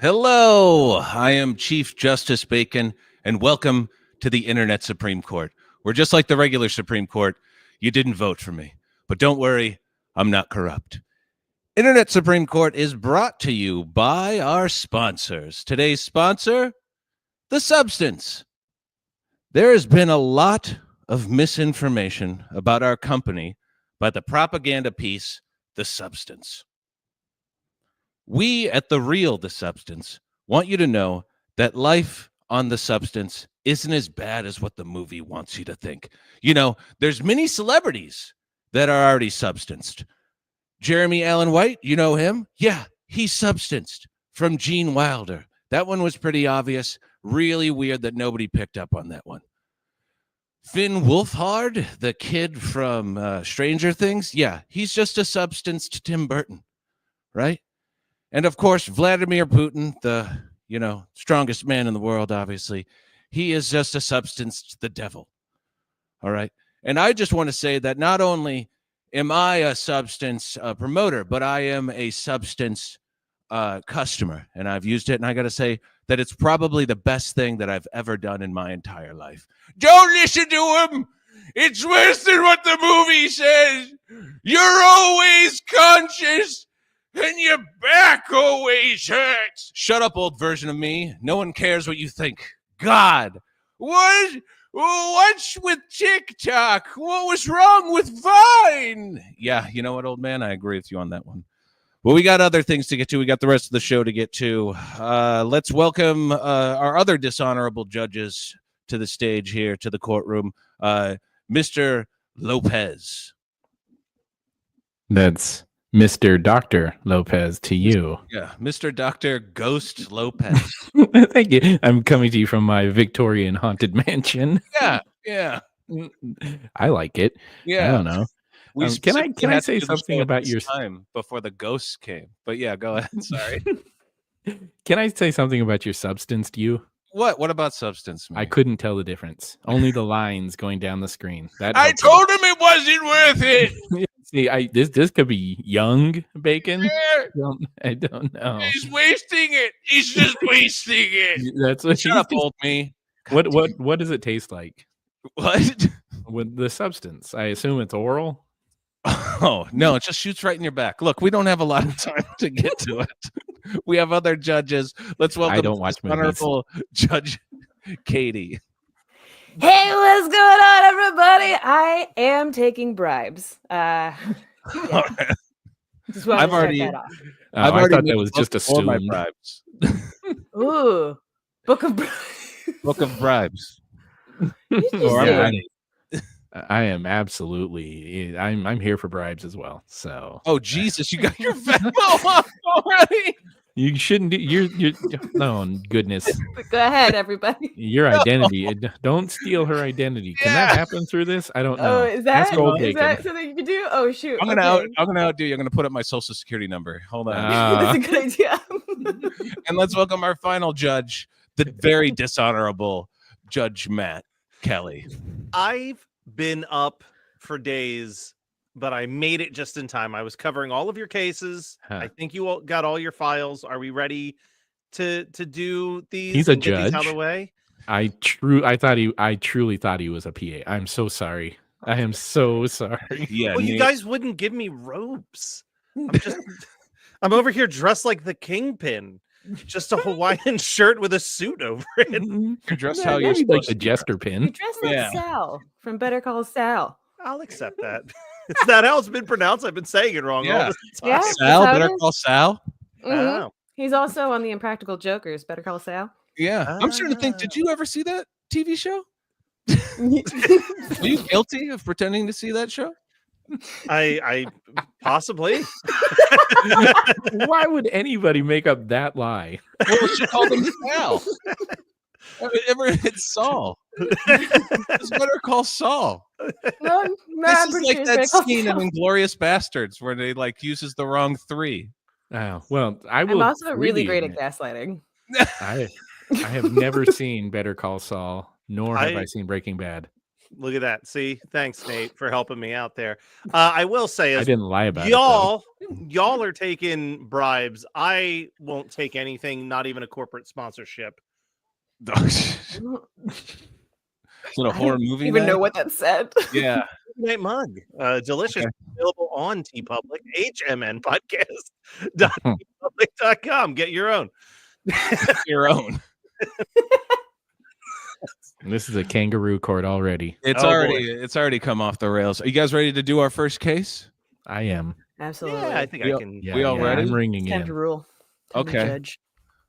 Hello, I am Chief Justice Bacon, and welcome to the Internet Supreme Court. We're just like the regular Supreme Court. You didn't vote for me, but don't worry, I'm not corrupt. Internet Supreme Court is brought to you by our sponsors. Today's sponsor, The Substance. There has been a lot of misinformation about our company by the propaganda piece, The Substance. We at The Real The Substance want you to know that life on The Substance isn't as bad as what the movie wants you to think. You know, there's many celebrities that are already substanced. Jeremy Allen White, you know him? Yeah, he's substanced from Gene Wilder. That one was pretty obvious. Really weird that nobody picked up on that one. Finn Wolfhard, the kid from Stranger Things, yeah, he's just a substanced Tim Burton, right? And of course, Vladimir Putin, the, strongest man in the world, obviously, he is just a substance, the devil. All right. And I just want to say that not only am I a substance promoter, but I am a substance customer. And I've used it. And I got to say that it's probably the best thing that I've ever done in my entire life. Don't listen to him. It's worse than what the movie says. You're always conscious. And your back always hurts. Shut up, old version of me. No one cares what you think. God, what's with TikTok? What was wrong with Vine? Yeah, you know what, old man? I agree with you on that one. But we got other things to get to. We got the rest of the show to get to. Let's welcome our other dishonorable judges to the stage here, to the courtroom. Mr. Lopez. That's Mr. Dr. Lopez to you. Yeah, Mr. Dr. Ghost Lopez. Thank you. I'm coming to you from my Victorian haunted mansion. Yeah. I like it. Yeah. I don't know. Can I say something about your time before the ghosts came? But yeah, go ahead. Sorry. Can I say something about your substance to you? What? What about substance? I couldn't tell the difference. Only the lines going down the screen. I told him it wasn't worth it. See, this could be young Bacon. I don't know. He's wasting it. He's just wasting it. That's what Shut up, old me. What does it taste like? What? With the substance, I assume it's oral. Oh no, it just shoots right in your back. Look, we don't have a lot of time to get to it. We have other judges. Let's welcome I don't watch wonderful Judge Katie. Hey, what's going on, everybody? I am taking bribes. Yeah. Just wanted I've to already- check that off. I've I already thought made that a was book just for my assumed. bribes. Ooh, book of bribes. Book of bribes. You just So I'm did. ready. I am absolutely. I'm here for bribes as well. So. Oh Jesus, you got your Venmo up already. You shouldn't do. You're. No, goodness. Go ahead, everybody. Your identity. Don't steal her identity. Can that happen through this? I don't know. Oh, is that Gold is Bacon. that something you can do? Oh shoot! I'm gonna outdo you. I'm gonna put up my social security number. Hold on. That's a good idea. And let's welcome our final judge, the very dishonorable Judge Matt Kelly. I've been up for days, but I made it just in time. I was covering all of your cases. I think you all got all your files. Are we ready to do these? He's a and get these judge. out of the way? I truly thought he was a PA. I'm so sorry. I am so sorry. Yeah, Well, you guys wouldn't give me robes. I'm over here dressed like the Kingpin. Just a Hawaiian shirt with a suit over it. You're dressed Yeah, how you're like supposed the to. jester You're pin. dressed like Yeah. Sal from Better Call Sal. I'll accept that. Is that how it's been pronounced? I've been saying it wrong all this time. Yeah. Sal, That's how it Better is. Call Sal. Mhm. Oh. He's also on the Impractical Jokers. Better Call Sal. Yeah, I'm starting to think. Did you ever see that TV show? Mm-hmm. Are you guilty of pretending to see that show? I possibly. Why would anybody make up that lie? Well, she called him Sal. It's Saul. It's Better Call Saul. No, This is like that scene in Inglourious Bastards where they like uses the wrong 3. Oh, well, I'm also really great at gaslighting. I have never seen Better Call Saul, nor have I seen Breaking Bad. Look at that. See, thanks, Nate, for helping me out there. I will say, I didn't lie about y'all are taking bribes. I won't take anything, not even a corporate sponsorship. Is it a horror movie? Even night? know what that said. Yeah. Night mug, delicious, available on TeePublic, HMN podcast.teepublic.com. Get your own. Your own. This is a kangaroo court already. It's already come off the rails. Are you guys ready to do our first case? I am. Absolutely. Yeah, I think I can. Yeah, we all ready? I'm ringing Time to in. rule. Time to Okay. judge.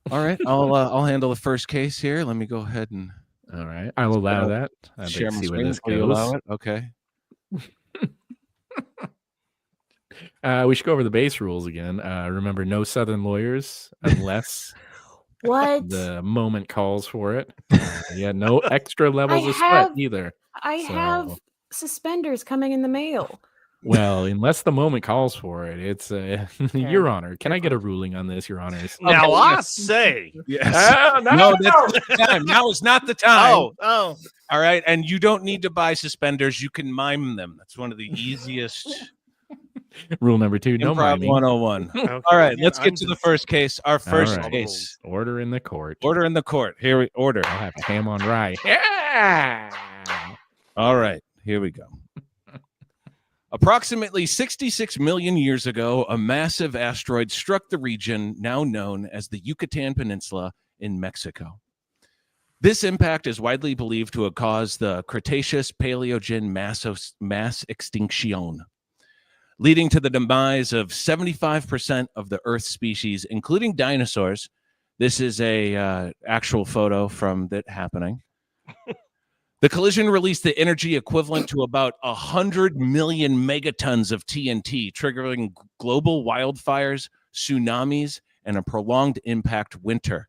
All right. I'll handle the first case here. Let me go ahead and All right, I'll allow that. I'd like share to my see where screen this before you allow goes. it. Okay. We should go over the base rules again. Remember, no Southern lawyers unless What? the moment calls for it. Yeah, no extra levels of sweat have- either. I have suspenders coming in the mail. Well, unless the moment calls for it, it's Your Honor. Can I get a ruling on this, Your Honors? Now I say, Yes. No. No, that's not the time. Now is not the time. oh, All right. And you don't need to buy suspenders. You can mime them. That's one of the easiest. Rule number 2, no Improv miming. 101. okay. All right. Let's I'm get to the just- first case. Our first right. case. Order in the court. Order in the court. Here we order. I'll have ham on rye. Yeah. All right. Here we go. Approximately 66 million years ago, a massive asteroid struck the region now known as the Yucatan Peninsula in Mexico. This impact is widely believed to have caused the Cretaceous Paleogen mass extinction, leading to the demise of 75% of the Earth's species, including dinosaurs. This is a actual photo from that happening. The collision released the energy equivalent to about 100 million megatons of TNT, triggering global wildfires, tsunamis, and a prolonged impact winter.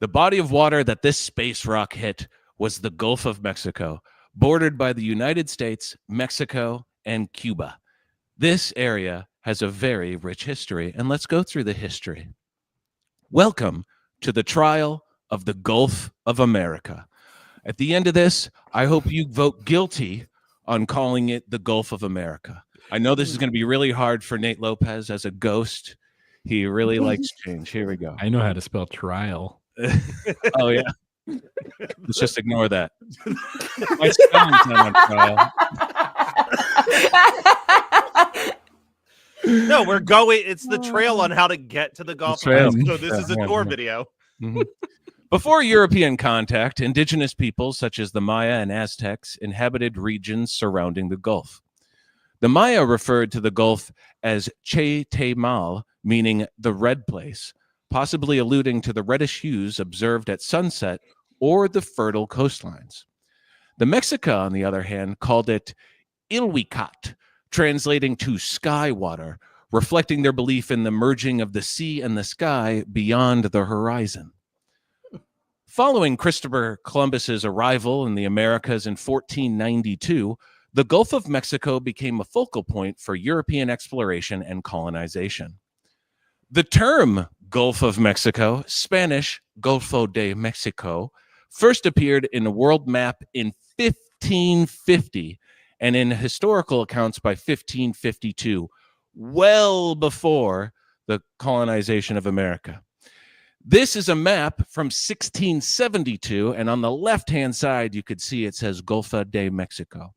The body of water that this space rock hit was the Gulf of Mexico, bordered by the United States, Mexico, and Cuba. This area has a very rich history, and let's go through the history. Welcome to the trial of the Gulf of America. At the end of this, I hope you vote guilty on calling it the Gulf of America. I know this is going to be really hard for Nate Lopez as a ghost. He really likes change. Here we go. I know how to spell trial. Oh, yeah. Let's just ignore that. My spelling's not on trial. No, we're going. It's the trail on how to get to the Gulf. trail. So this is a tour video. Mhm. Before European contact, indigenous peoples such as the Maya and Aztecs inhabited regions surrounding the Gulf. The Maya referred to the Gulf as Chetemal, meaning the red place, possibly alluding to the reddish hues observed at sunset or the fertile coastlines. The Mexica, on the other hand, called it Ilwicat, translating to sky water, reflecting their belief in the merging of the sea and the sky beyond the horizon. Following Christopher Columbus's arrival in the Americas in 1492, the Gulf of Mexico became a focal point for European exploration and colonization. The term Gulf of Mexico, Spanish Golfo de Mexico, first appeared in a world map in 1550 and in historical accounts by 1552, well before the colonization of America. This is a map from 1672, and on the left-hand side, you could see it says Golfo de Mexico.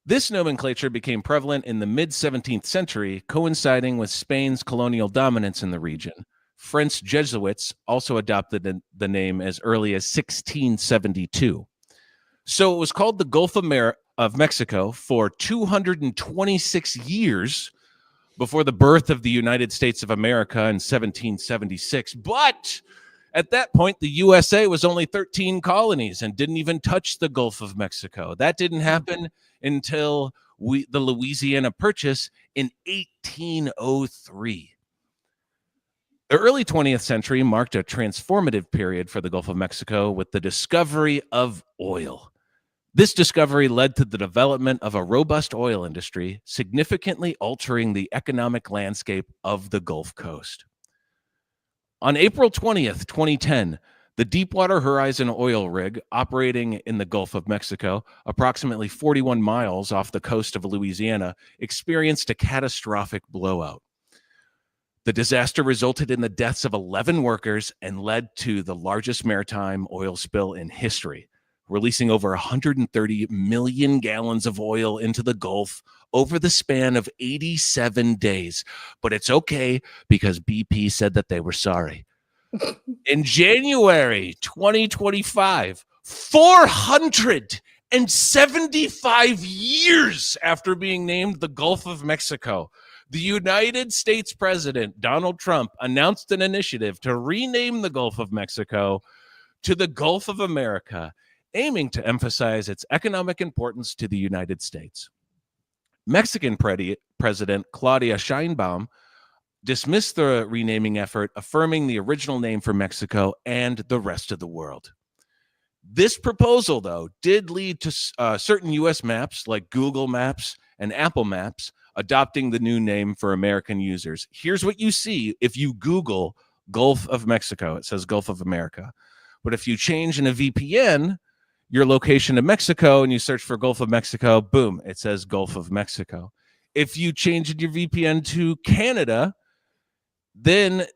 This nomenclature became prevalent in the mid-17th century, coinciding with Spain's colonial dominance in the region. French Jesuits also adopted the name as early as 1672. So it was called the Gulf of Mexico for 226 years before the birth of the United States of America in 1776. But at that point, the USA was only 13 colonies and didn't even touch the Gulf of Mexico. That didn't happen until the Louisiana Purchase in 1803. The early 20th century marked a transformative period for the Gulf of Mexico with the discovery of oil. This discovery led to the development of a robust oil industry, significantly altering the economic landscape of the Gulf Coast. On April 20th, 2010, the Deepwater Horizon oil rig operating in the Gulf of Mexico, approximately 41 miles off the coast of Louisiana, experienced a catastrophic blowout. The disaster resulted in the deaths of 11 workers and led to the largest maritime oil spill in history, releasing over 130 million gallons of oil into the Gulf over the span of 87 days. But it's okay because BP said that they were sorry. In January 2025, 475 years after being named the Gulf of Mexico, the United States President Donald Trump announced an initiative to rename the Gulf of Mexico to the Gulf of America, aiming to emphasize its economic importance to the United States. Mexican President Claudia Sheinbaum dismissed the renaming effort, affirming the original name for Mexico and the rest of the world. This proposal, though, did lead to certain U.S. maps like Google Maps and Apple Maps adopting the new name for American users. Here's what you see if you Google Gulf of Mexico. It says Gulf of America. But if you change in a VPN your location to Mexico and you search for Gulf of Mexico, boom, it says Gulf of Mexico. If you change your VPN to Canada, then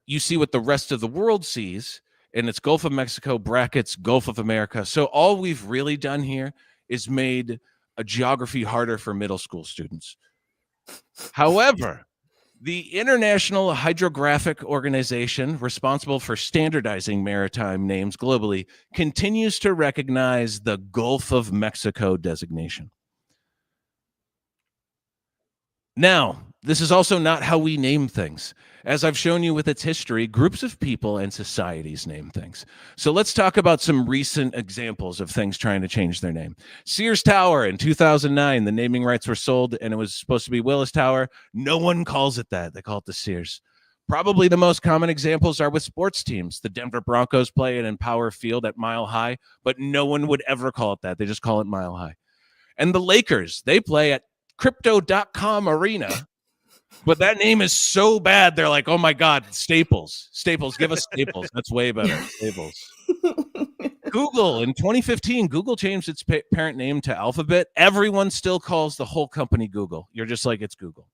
you see what the rest of the world sees, and it's Gulf of Mexico brackets Gulf of America. So all we've really done here is made a geography harder for middle school students. However, the International Hydrographic Organization, responsible for standardizing maritime names globally, continues to recognize the Gulf of Mexico designation. Now, this is also not how we name things. As I've shown you with its history, groups of people and societies name things. So let's talk about some recent examples of things trying to change their name. Sears Tower in 2009, the naming rights were sold and it was supposed to be Willis Tower. No one calls it that. They call it the Sears. Probably the most common examples are with sports teams. The Denver Broncos play it in Power Field at Mile High, but no one would ever call it that. They just call it Mile High. And the Lakers, they play at Crypto.com Arena. But that name is so bad, they're like, oh my God, Staples. Staples, give us Staples. That's way better. Staples. Google, in 2015, Google changed its parent name to Alphabet. Everyone still calls the whole company Google. You're just like, it's Google.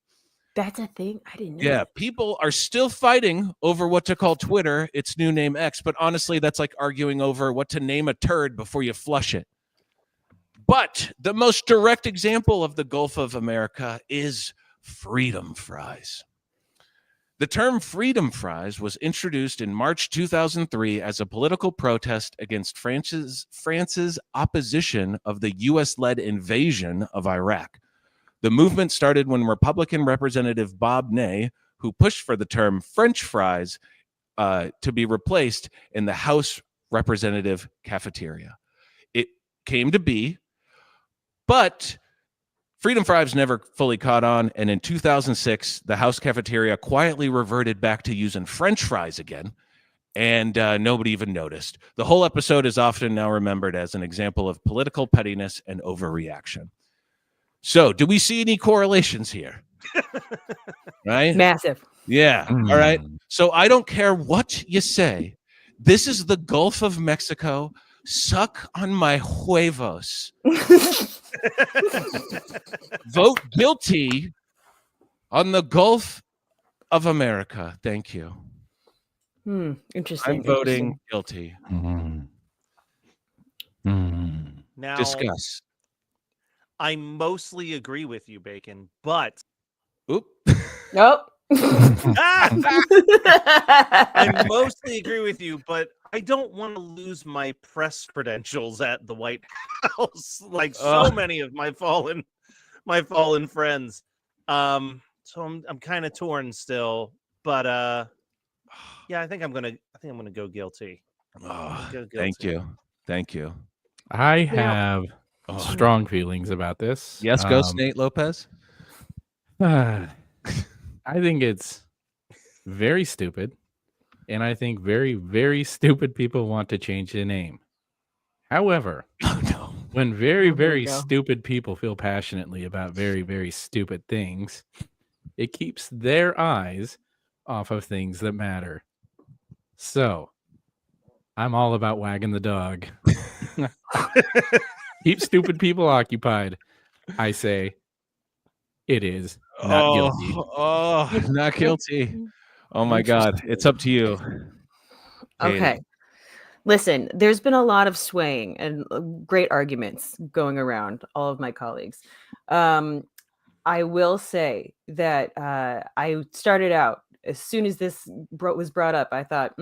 That's a thing? I didn't know. Yeah, that. people are still fighting over what to call Twitter, its new name X. But honestly, that's like arguing over what to name a turd before you flush it. But the most direct example of the Gulf of America is Freedom Fries. The term freedom fries was introduced in March 2003 as a political protest against France's opposition of the U.S.-led invasion of Iraq. The movement started when Republican Representative Bob Ney, who pushed for the term French fries to be replaced in the House Representative cafeteria. It came to be, but freedom fries never fully caught on, and in 2006, the House cafeteria quietly reverted back to using French fries again, and nobody even noticed. The whole episode is often now remembered as an example of political pettiness and overreaction. So, do we see any correlations here? Right? Massive. Yeah. All right. So, I don't care what you say. This is the Gulf of Mexico. Suck on my huevos. Vote guilty on the Gulf of America. Thank you. Interesting. I'm voting guilty. Now, Discuss. I mostly agree with you, Bacon, but Oop. Nope. I mostly agree with you, but I don't want to lose my press credentials at the White House, like so many of my fallen friends. So I'm kind of torn still, but yeah, I think I'm gonna go guilty. Thank you. I have strong feelings about this. Yes, Ghost Nate Lopez. I think it's very stupid, and I think very, very stupid people want to change the name. However, when very, very stupid people feel passionately about very, very stupid things, it keeps their eyes off of things that matter. So, I'm all about wagging the dog. Keep stupid people occupied. I say it is not guilty. Not guilty. Oh my God. It's up to you. Okay. Listen, there's been a lot of swaying and great arguments going around all of my colleagues. I will say that I started out, as soon as this was brought up, I thought,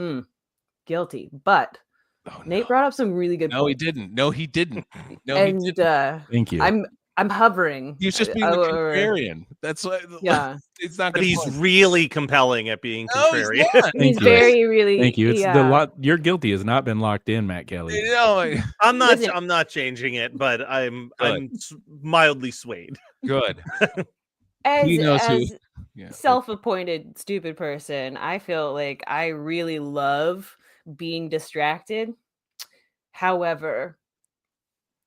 guilty. But Nate brought up some really good points. No, he didn't. Thank you. I'm hovering. He's just being a contrarian. That's what. Yeah. It's not. But he's really compelling at being contrarian. He's very, really. Thank you. It's the lot. Your guilty has not been locked in, Matt Kelly. No, I'm not changing it, but I'm mildly swayed. Good. As self-appointed stupid person, I feel like I really love being distracted. However,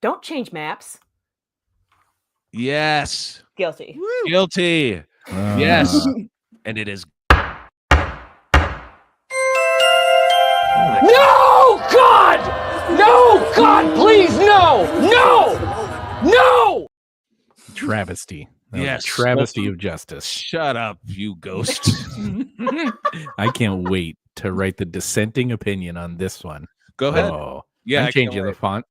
don't change maps. Yes. Guilty. Guilty. Yes. And it is. No, God! No, God, please, no! No! Travesty. Yes. Travesty of justice. Shut up, you ghost. I can't wait to write the dissenting opinion on this one. Go ahead. I'm changing the font.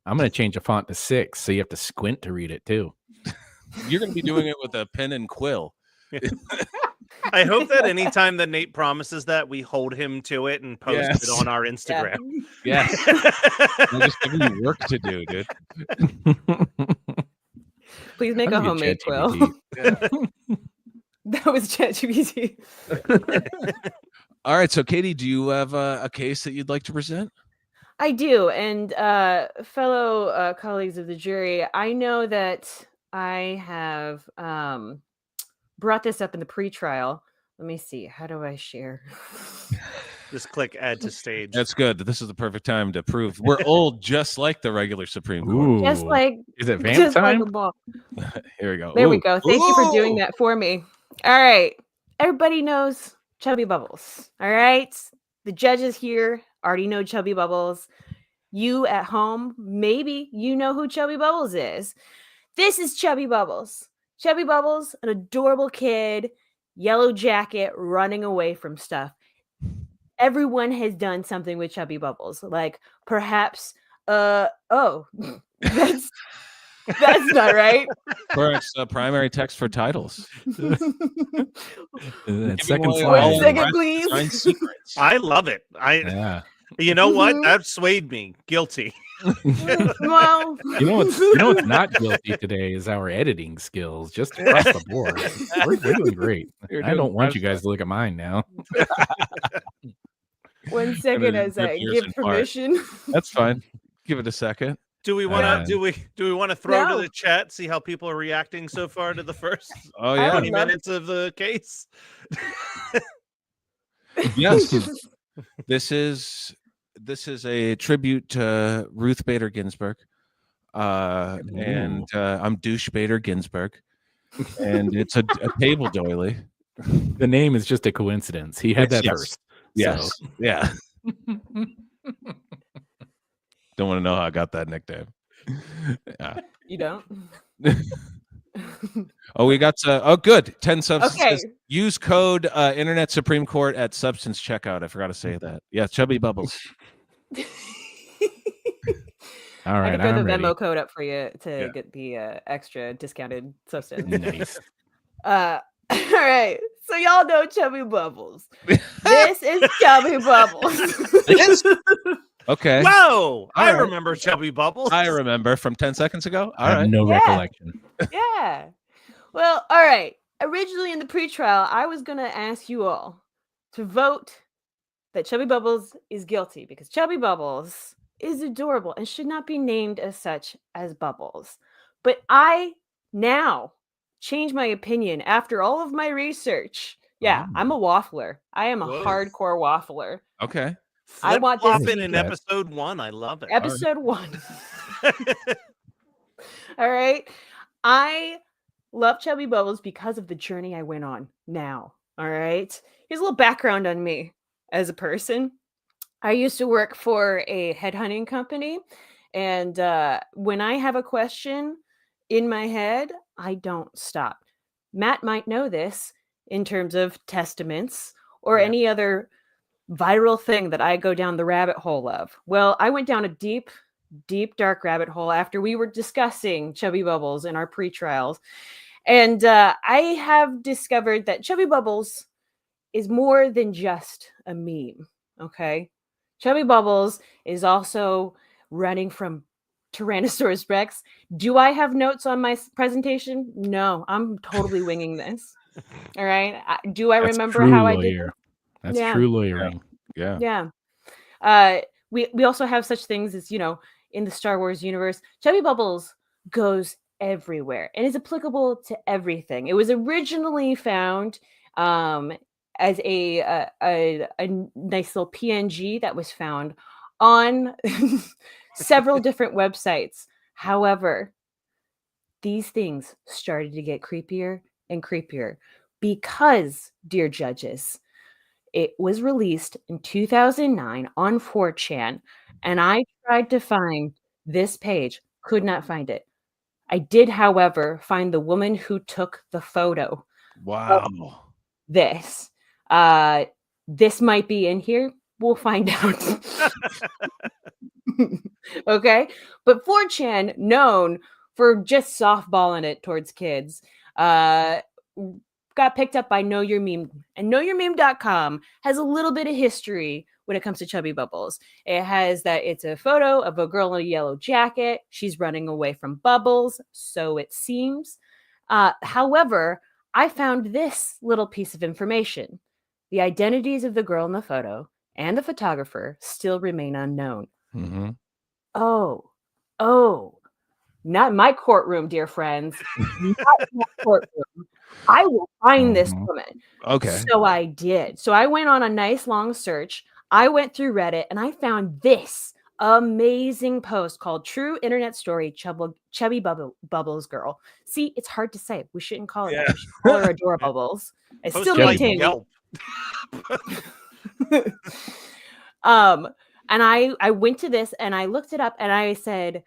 I'm going to change the font to 6, so you have to squint to read it too. You're going to be doing it with a pen and quill. I hope that anytime that Nate promises that, we hold him to it and post it on our Instagram. Yes. I'm just giving you work to do, dude. Please make a homemade quill. That was ChatGPT. All right. So, Katie, do you have a case that you'd like to present? I do. And fellow colleagues of the jury, I know that I have brought this up in the pretrial. Let me see. How do I share? Just click add to stage. That's good. This is the perfect time to prove we're old, just like the regular Supreme Court. Ooh. Just like Is it vamp time? Here we go. There we go. Thank you for doing that for me. All right. Everybody knows Chubby Bubbles. All right. The judges here already know Chubby Bubbles. You at home, maybe you know who Chubby Bubbles is. This is Chubby Bubbles. Chubby Bubbles, an adorable kid, yellow jacket, running away from stuff. Everyone has done something with Chubby Bubbles. Like perhaps, that's That's not right. Or it's primary text for titles. That Giving second away slide. all 1 the second, Brad's please. design secrets. I love it. Yeah. You know what? Mhm. That swayed me. Guilty. Well, You know what's not guilty today is our editing skills, just across the board. We're doing great. You're I doing don't want you great. guys to look at mine now. 1 second as rip I yours give apart. permission. That's fine. Give it a second. Do we want Yeah. to do we want to throw to No. the chat, see how people are reacting so far to the first Oh I yeah. would 20 love- minutes of the case? Yes. This is a tribute to Ruth Bader Ginsburg. And I'm Douche Bader Ginsburg. And it's a table doily. The name is just a coincidence. He had that Yes. first. Yes. So. Yeah. Don't want to know how I got that nickname. Yeah. You don't? Oh, we got good. 10 substances. Okay. Use code Internet Supreme Court at substance checkout. I forgot to say that. Yeah, Chubby Bubbles. All I right, can throw the I'm ready. Venmo code up for you to Yeah. get the extra discounted substance. Nice. All right. So y'all know Chubby Bubbles. This is Chubby Bubbles. Okay. Whoa! I right. remember Chubby Bubbles. I remember from 10 seconds ago. I All have right. no Yeah. recollection. Yeah. Well, all right. Originally in the pretrial, I was going to ask you all to vote that Chubby Bubbles is guilty because Chubby Bubbles is adorable and should not be named as such as Bubbles. But I now change my opinion after all of my research. Yeah, Oh. I'm a waffler. I am a Whoa. hardcore waffler. Okay. I want this Flip-flopping to in be- episode 1. I love it. Episode 1. All right. I love Chubby Bubbles because of the journey I went on now. All right. Here's a little background on me as a person. I used to work for a headhunting company. And when I have a question in my head, I don't stop. Matt might know this in terms of testaments or Yeah. any other viral thing that I go down the rabbit hole of. Well, I went down a deep, dark rabbit hole after we were discussing Chubby Bubbles in our pre-trials. And I have discovered that Chubby Bubbles is more than just a meme, okay? Chubby Bubbles is also running from Tyrannosaurus Rex. Do I have notes on my presentation? No, I'm totally winging this. All right. Do I That's remember true how I did? lawyer. That's Yeah. true lawyering. Yeah. Yeah. We also have such things as, in the Star Wars universe, Chubby Bubbles goes everywhere and is applicable to everything. It was originally found as a nice little PNG that was found on several different websites. However, these things started to get creepier and creepier because, dear judges, it was released in 2009 on 4chan, and I tried to find this page, could not find it. I did, however, find the woman who took the photo. Wow. This might be in here. We'll find out. Okay, but 4chan, known for just softballing it towards kids, got picked up by Know Your Meme, and knowyourmeme.com has a little bit of history when it comes to Chubby Bubbles. It has that it's a photo of a girl in a yellow jacket. She's running away from Bubbles, so it seems. However, I found this little piece of information. The identities of the girl in the photo and the photographer still remain unknown. Mm-hmm. Oh, not in my courtroom, dear friends. Not in my courtroom. I will find this woman. Okay. So I did. So I went on a nice long search. I went through Reddit and I found this amazing post called True Internet Story Chubby Bubbles Girl. See, it's hard to say. We shouldn't call her that. We should call her Adora Bubbles. I still Posted like maintain. Yelp. And I went to this and I looked it up and I said,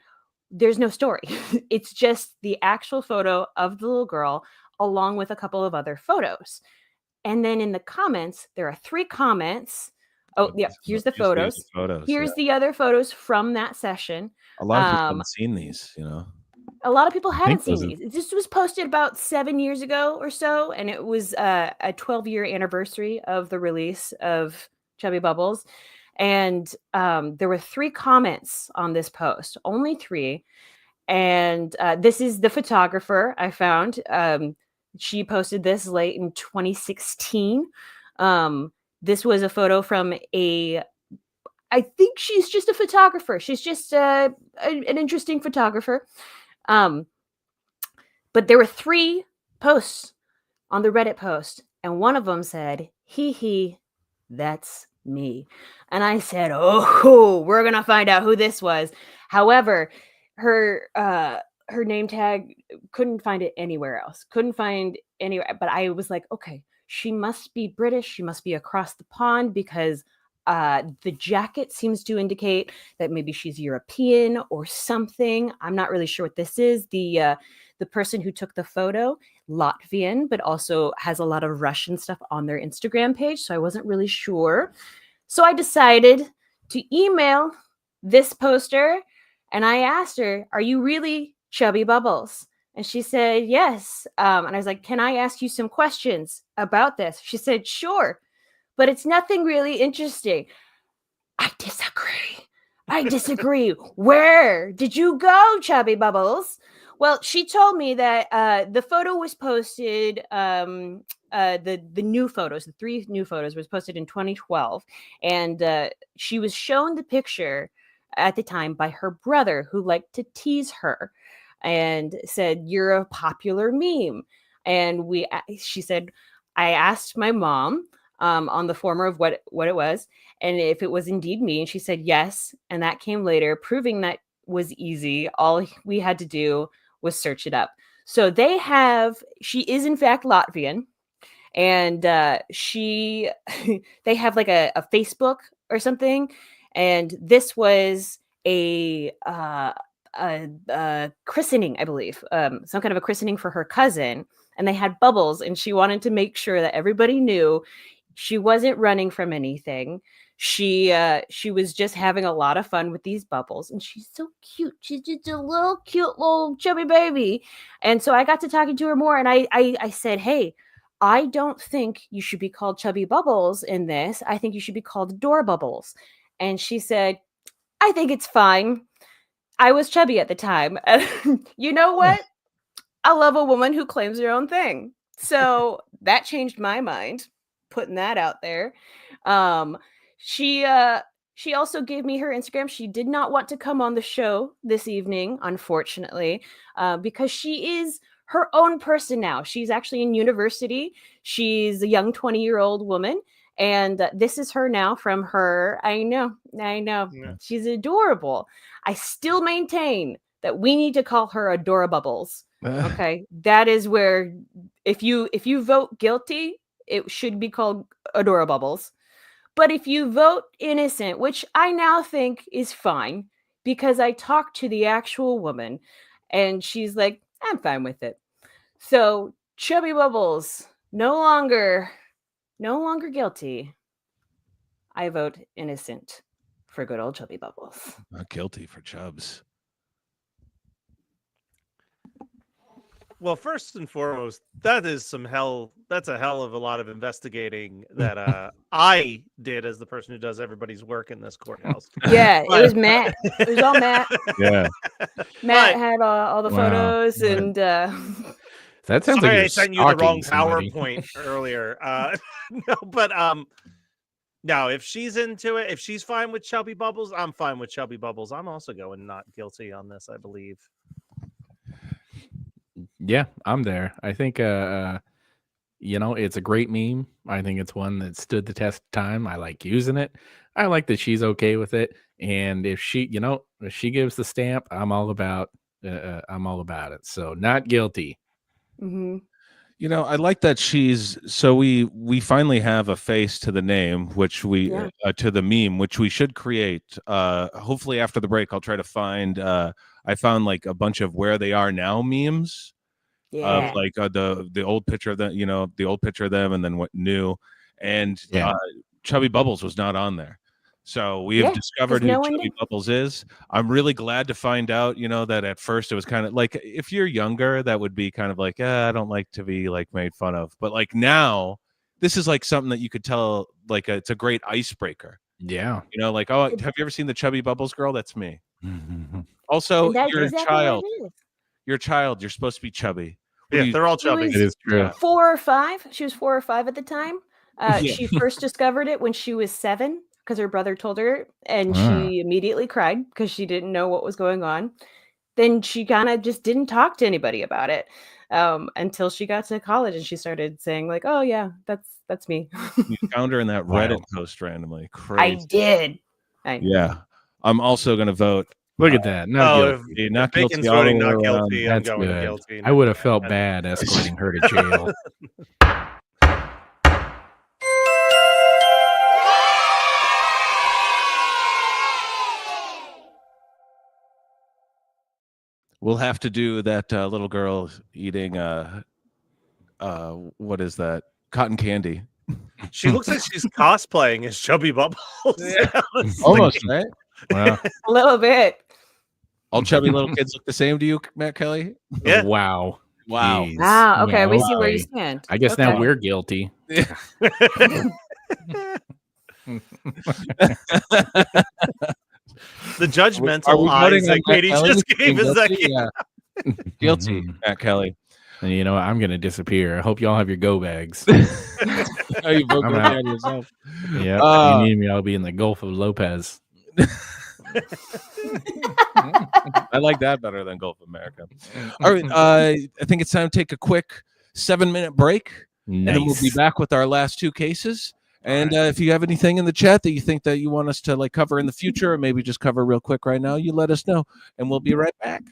there's no story. It's just the actual photo of the little girl along with a couple of other photos. And then in the comments, there are 3 comments. Oh, yeah, here's the photos. Here's the other photos from that session. A lot of people haven't seen these, A lot of people haven't think seen those these. This was posted about 7 years ago or so, and it was a 12-year anniversary of the release of Chubby Bubbles. And there were 3 comments on this post, only 3. And this is the photographer I found. She posted this late in 2016. This was a photo from I think she's just a photographer. She's just an interesting photographer. But there were 3 posts on the Reddit post, and one of them said, "Hee hee, that's me." And I said, "Oh, we're gonna find out who this was." However, her name tag, couldn't find it anywhere else. Couldn't find anywhere. But I was like, okay, she must be British. She must be across the pond because the jacket seems to indicate that maybe she's European or something. I'm not really sure what this is. The person who took the photo, Latvian, but also has a lot of Russian stuff on their Instagram page. So I wasn't really sure. So I decided to email this poster, and I asked her, "Are you really Chubby Bubbles?" And she said, "Yes." And I was like, "Can I ask you some questions about this?" She said, "Sure, but it's nothing really interesting." I disagree. Where did you go, Chubby Bubbles? Well, she told me that the photo was posted, the new photos, the 3 new photos was posted in 2012. And she was shown the picture at the time by her brother, who liked to tease her and said, "You're a popular meme." And she said, I asked my mom on the former of what it was, and if it was indeed me. And she said yes. And that came later, proving that was easy. All we had to do was search it up. So she is in fact Latvian. And they have like a Facebook or something. And this was a christening, I believe, some kind of a christening for her cousin. And they had bubbles, and she wanted to make sure that everybody knew she wasn't running from anything. She was just having a lot of fun with these bubbles, and she's so cute. She's just a little cute little chubby baby. And so I got to talking to her more, and I said, "Hey, I don't think you should be called Chubby Bubbles in this. I think you should be called Adore Bubbles." And she said, "I think it's fine." I was chubby at the time. You know what? I love a woman who claims her own thing. So that changed my mind, putting that out there. Um, she also gave me her Instagram. She did not want to come on the show this evening, unfortunately, because she is her own person now. She's actually in university. She's a young 20-year-old woman. And this is her now from her. I know. Yeah. She's adorable. I still maintain that we need to call her Adora Bubbles. Okay, that is where if you vote guilty, it should be called Adora Bubbles. But if you vote innocent, which I now think is fine, because I talked to the actual woman and she's like, "I'm fine with it." So Chubby Bubbles, no longer guilty. I vote innocent for good old Chubby Bubbles. Not guilty for Chubs. Well, first and foremost, that's a hell of a lot of investigating that I did as the person who does everybody's work in this courthouse. Yeah, it was Matt. It was all Matt. Yeah. Matt had all the photos. And that sounds sorry, like I sent you the wrong PowerPoint earlier. No, but no, if she's into it, if she's fine with Chubby Bubbles, I'm fine with Chubby Bubbles. I'm also going not guilty on this, I believe. Yeah, I'm there. I think it's a great meme. I think it's one that stood the test of time. I like using it. I like that she's okay with it. And if she gives the stamp, I'm all about it. So not guilty. Mm-hmm. I like that we finally have a face to the name, which to the meme, which we should create. Hopefully after the break, I'll try to find, I found like a bunch of where they are now memes. Of like the old picture of them, the old picture of them, and then what new. And Chubby Bubbles was not on there. So we have Yeah, discovered 'cause who no one Chubby did. Bubbles is. I'm really glad to find out, that at first it was kind of like if you're younger, that would be kind of like, I don't like to be like made fun of. But like now, this is like something that you could tell, like it's a great icebreaker. Yeah. Like, oh, have you ever seen the Chubby Bubbles girl? That's me. Also, And that's you're a exactly what child. it is. You're a child. You're supposed to be chubby. What Yeah, do you- they're all She was chubby. It is true. 4 or 5. She was 4 or 5 at the time. Yeah. She first discovered it when she was 7 because her brother told her, and Ah. she immediately cried because she didn't know what was going on. Then she kind of just didn't talk to anybody about it until she got to college, and she started saying like, "Oh yeah, that's me." You found her in that Wow. Reddit post randomly. I Crazy. did. Yeah. I'm also going to vote. Look at that. Not Oh, guilty. Not if Bacon's guilty all voting the not way around. guilty, I'm That's going good. guilty. I would have felt bad escorting her to jail. We'll have to do that little girl eating what is that? Cotton candy. She looks like she's cosplaying as Chubby Bubbles. Yeah. Honestly. Almost, right? Wow. A little bit. All chubby little kids look the same to you, Matt Kelly? Yeah. Wow. Wow. Jeez. Wow. Okay, we see where you Okay. stand. I guess now Okay. we're guilty. The Are judgmental we eyes voting that on Matt Katie Kelly just for being gave us. guilty? Yeah. Guilty, Matt Kelly. And you know what? I'm going to disappear. I hope y'all have your go bags. Oh, you vote I'm guilty out. on yourself. Yeah. Uh, you need me, I'll be in the Gulf of Lopez. I like that better than Gulf of America. All right. I think it's time to take a quick 7-minute break. And then we'll be Nice. back with our last 2 cases. And if you have anything in the chat that you think that you want us to like cover in the future, or maybe just cover real quick right now, you let us know, and we'll be right back.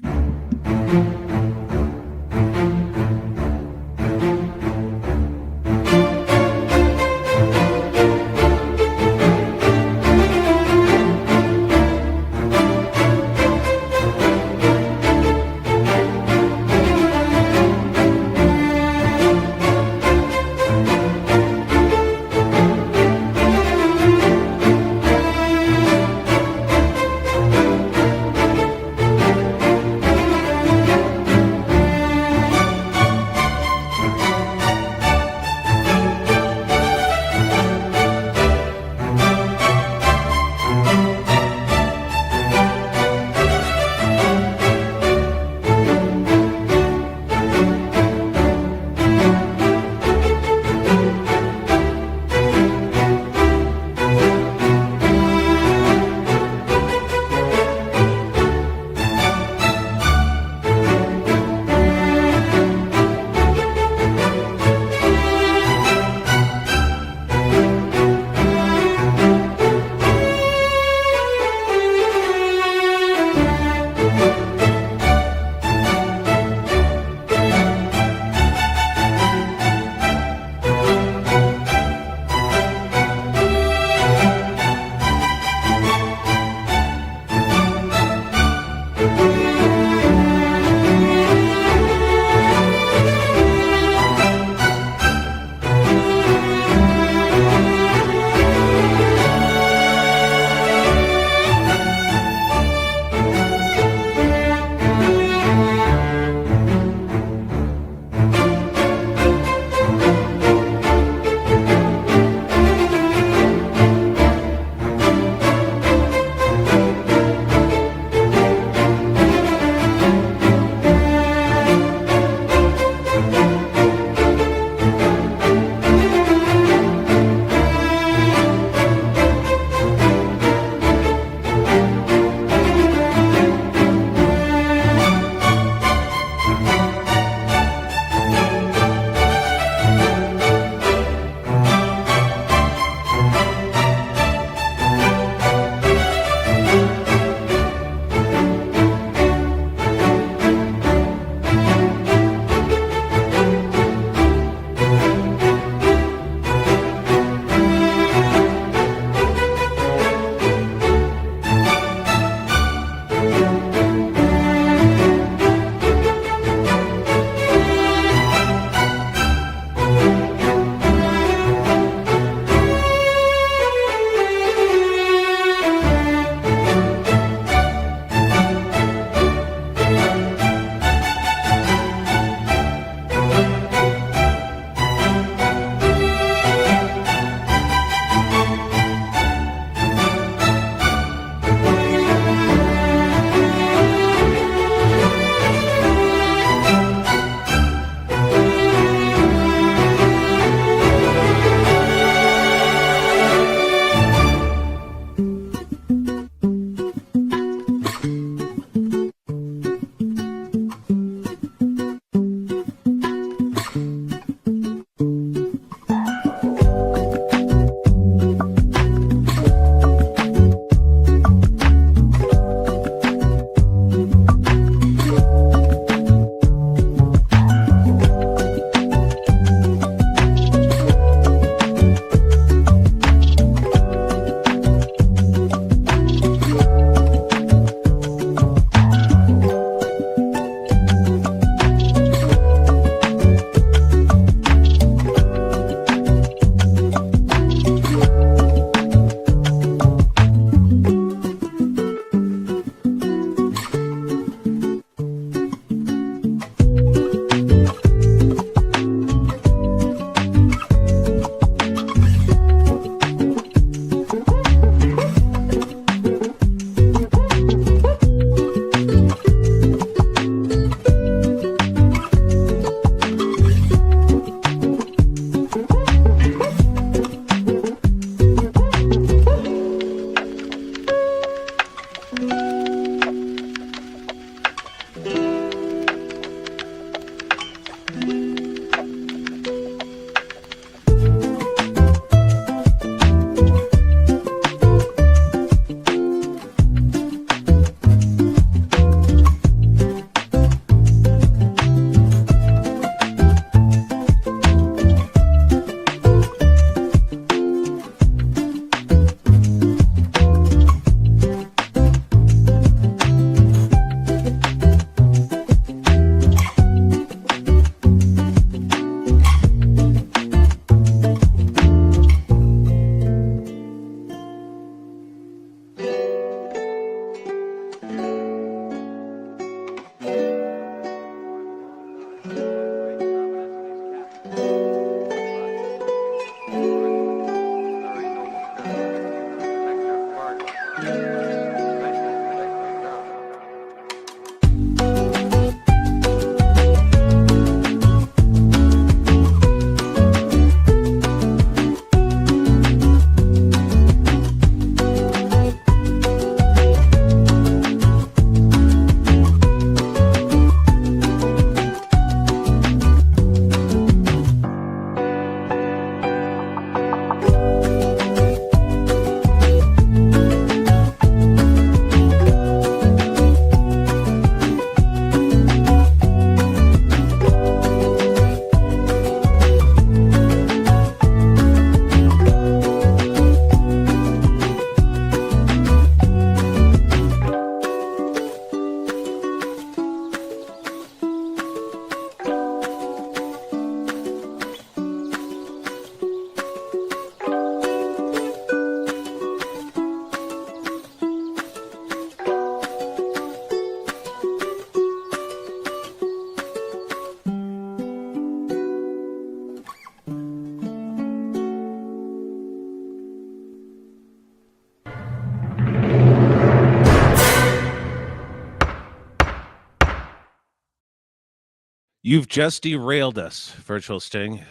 You've just derailed us, Virtual Sting.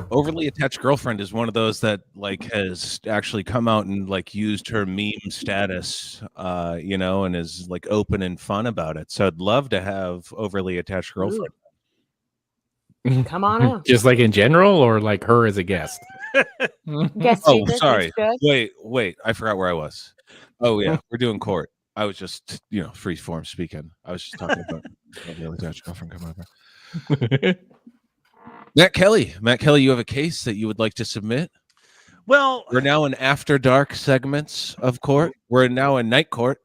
Overly attached girlfriend is one of those that like has actually come out and like used her meme status, and is like open and fun about it. So I'd love to have overly attached girlfriend. Come on in. Just like in general, or like her as a guest? Guest Oh, speaker, sorry. that's good. Wait. I forgot where I was. Oh yeah, we're doing court. I was just, free form speaking. I was just talking about overly attached girlfriend coming over. Matt Kelly, you have a case that you would like to submit? Well, We're now in after dark segments of court. We're now in night court.